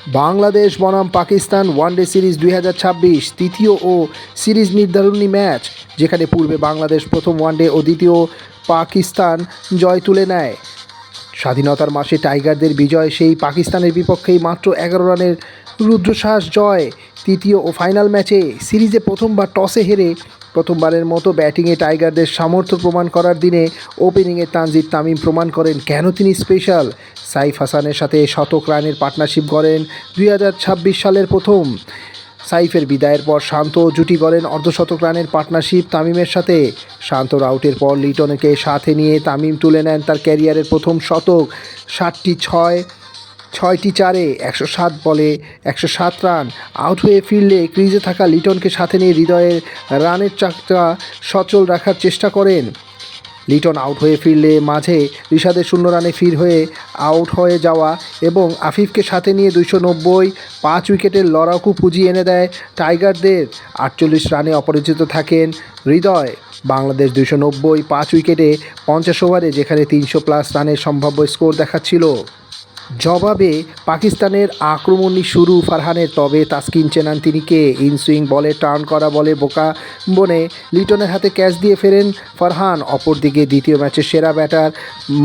বাংলাদেশ বনাম Pakistan one day series 2026 তৃতীয় ও series নির্ধারণী ম্যাচ, যেখানে পূর্বে বাংলাদেশ প্রথম ওয়ানডে ও দ্বিতীয় পাকিস্তান জয় তুলে নেয়। স্বাধীনতার মাসে টাইগারদের বিজয় সেই পাকিস্তানের বিপক্ষেই মাত্র 11 রানের রুদ্ধশ্বাস জয়। তৃতীয় ও ফাইনাল ম্যাচে সিরিজে প্রথমবার টসে হেরে প্রথমবারের মতো ব্যাটিংয়ে টাইগারদের সামর্থ্য প্রমাণ করার দিনে ওপেনিংয়ে তানজিদ তামিম প্রমাণ করেন কেন তিনি স্পেশাল। সাইফ হাসানের সাথে শতক রানের পার্টনারশিপ গড়েন 2026 সালের প্রথম। সাইফের বিদায়ের পর শান্ত জুটি গড়েন অর্ধশতক রানের পার্টনারশিপ তামিমের সাথে। শান্তর আউটের পর লিটনকে সাথে নিয়ে তামিম তুলে নেন তার ক্যারিয়ারের প্রথম শতক। 7টি ছয়, 6টি চারে 107 বলে 107 রান। আউট হয়ে ফিরলে ক্রিজে থাকা লিটনকে সাথে নিয়ে হৃদয়ের রানের চাকা সচল রাখার চেষ্টা করেন। লিটন আউট হয়ে ফিরলে মাঝে ঋষাদের 0 রানে ফির হয়ে আউট হয়ে যাওয়া এবং আফিফকে সাথে নিয়ে 290 5 উইকেটের লড়াকু পুঁজি এনে দেয় টাইগারদের। 48 রানে অপরাজিত থাকেন হৃদয়। বাংলাদেশ 290 5 উইকেটে 50 ওভারে, যেখানে 300+ রানের সম্ভাব্য স্কোর দেখাচ্ছিল। জবাবে পাকিস্তানের আক্রমণী শুরু ফারহানের, তবে তাসকিন চেনান তিনিকে। ইনসুইং বলে টার্ন করা বলে বোকা বনে লিটনের হাতে ক্যাচ দিয়ে ফেরেন ফারহান। অপরদিকে দ্বিতীয় ম্যাচের সেরা ব্যাটার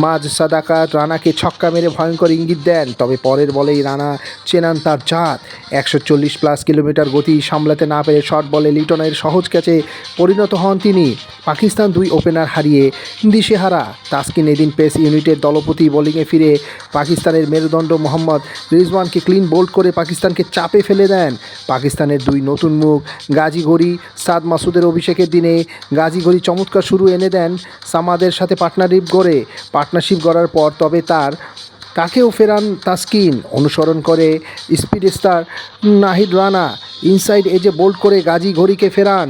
মাজ সাদাকাত রানাকে ছক্কা মেরে ভয়ঙ্কর ইঙ্গিত দেন, তবে পরের বলেই রানা চেনান তার জাত। 140+ কিলোমিটার গতি সামলাতে না পেরে শর্ট বলে লিটনের সহজ ক্যাচে পরিণত হন তিনি। পাকিস্তান 2 ওপেনার হারিয়ে দিশেহারা। তাসকিন এদিন পেস ইউনিটের দলপতি বোলিংয়ে ফিরে পাকিস্তানের মেরুদণ্ড মোহাম্মদ রিজওয়ানকে ক্লিন বোল্ড করে পাকিস্তানকে চাপে ফেলে দেন। পাকিস্তানের 2 নতুন মুখ গাজী ঘড়ি সাদ মাসুদের অভিষেকের দিনে গাজী ঘড়ি চমৎকার শুরু এনে দেন সামাদের সাথে পার্টনারশিপ গড়ার পর, তবে তাকেও ফেরান তাসকিন। অনুসরণ করে speed star Nahid Rana inside এজে বোল্ড করে গাজী ঘড়িকে ফেরান।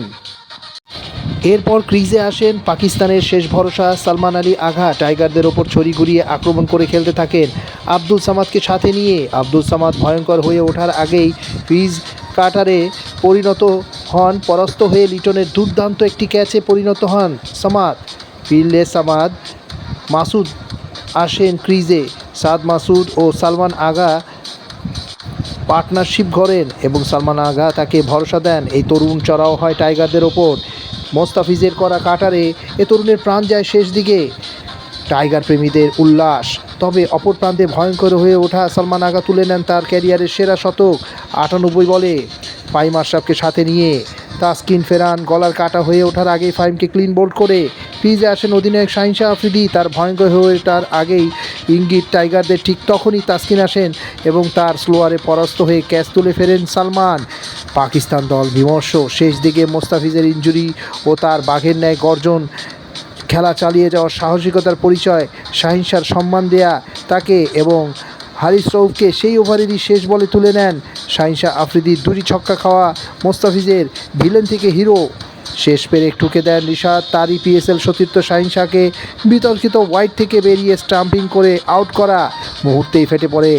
এরপর ক্রিজে আসেন পাকিস্তানের শেষ ভরসা সালমান আলী আগা। টাইগারদের ওপর ছড়ি ঘুরিয়ে আক্রমণ করে খেলতে থাকেন আব্দুল সামাদকে সাথে নিয়ে। আব্দুল সামাদ ভয়ঙ্কর হয়ে ওঠার আগেই ক্রিজ কাটারে পরিণত হন। পরাস্ত হয়ে লিটনের দুর্দান্ত একটি ক্যাচে পরিণত হন সামাদ। ফিরলে সামাদ মাসুদ আসেন ক্রিজে। সাদ মাসুদ ও সালমান আগা পার্টনারশিপ গড়েন এবং সালমান আগা তাকে ভরসা দেন। এই তরুণ চড়াও হয় টাইগারদের ওপর। মোস্তাফিজের করা কাটারে এ তরুণের প্রাণ যায় শেষ দিকে। টাইগার প্রেমীদের উল্লাস। তবে অপর প্রান্তে ভয়ঙ্কর হয়ে ওঠা সালমান আগা তুলে নেন তার ক্যারিয়ারের সেরা শতক। 98 বলে ফাহিম আশরাফকে সাথে নিয়ে তাসকিন ফেরান। গলার কাটা হয়ে ওঠার আগেই ফাহিমকে ক্লিন বোল্ড করে ক্রিজে আসেন অধিনায়ক শাহিন শাহ আফ্রিদি। তার ভয়ঙ্কর হয়ে ওঠার আগেই ইঙ্গিত টাইগারদের, ঠিক তখনই তাসকিন আসেন এবং তার স্লোয়ারে পরাস্ত হয়ে ক্যাচ তুলে ফেরেন সালমান। পাকিস্তান দল বিমর্ষ। শেষ দিকে মোস্তাফিজের ইনজুরি ও তার বাঘের ন্যায় গর্জন খেলা চালিয়ে যাওয়ার সাহসিকতার পরিচয়। শাহিন শাহর সম্মান দেয়া তাকে এবং হারিস রউফকে সেই ওভারেরই শেষ বলে তুলে নেন শাহিন শাহ আফ্রিদির। 2টি ছক্কা খাওয়া মোস্তাফিজের ভিলেন থেকে হিরো। শেষ পেরেক ঠুকে দেন রিশাদ। তারই পিএসএল সতীর্থ শাহিন শাহকে বিতর্কিত ওয়াইড থেকে বেরিয়ে স্টাম্পিং করে আউট করা মুহূর্তেই ফেটে পড়ে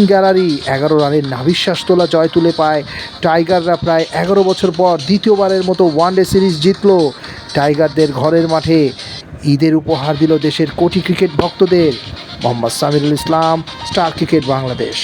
গ্যালারি। 11 রানের নাভিশ্বাস তোলা জয় তুলে পায় টাইগাররা। প্রায় 11 বছর পর দ্বিতীয়বারের মতো ওয়ানডে সিরিজ জিতল। টাইগারদের ঘরের মাঠে ঈদের উপহার দিল দেশের কোটি ক্রিকেট ভক্তদের। মোহাম্মদ সামিরুল ইসলাম, স্টার ক্রিকেট বাংলাদেশ।